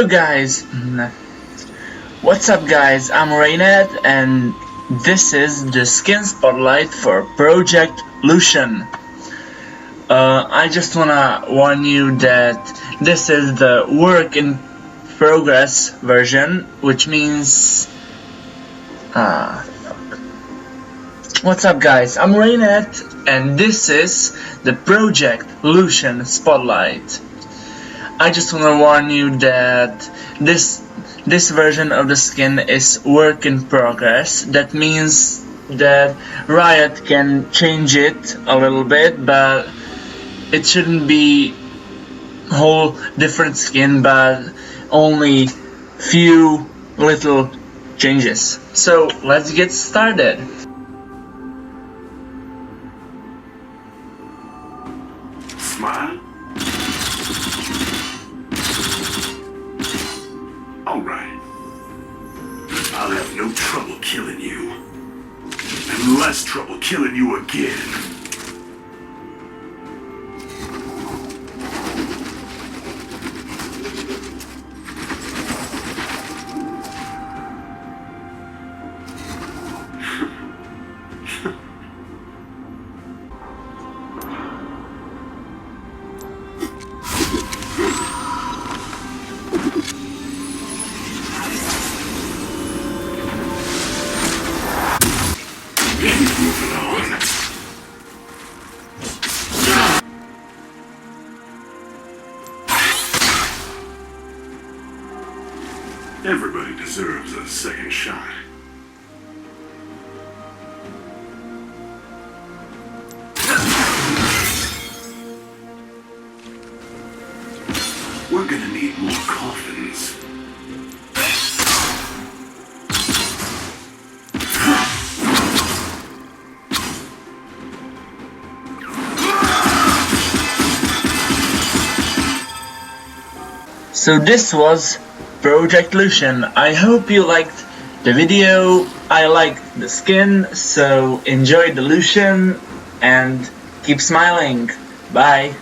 Hello guys, what's up guys, I'm Raynat and this is the skin spotlight for Project Lucian. I just wanna warn you that this is the work in progress version, which means what's up guys, I'm Raynat and this is the Project Lucian spotlight. I just want to warn you that this version of the skin is work in progress. That means that Riot can change it a little bit, but it shouldn't be whole different skin, but only few little changes. So let's get started. Smile. Alright. I'll have no trouble killing you. And less trouble killing you again. Moving on. Everybody deserves a second shot. We're gonna need more coffins. So this was Project Lucian. I hope you liked the video. I liked the skin, so enjoy the Lucian and keep smiling. Bye.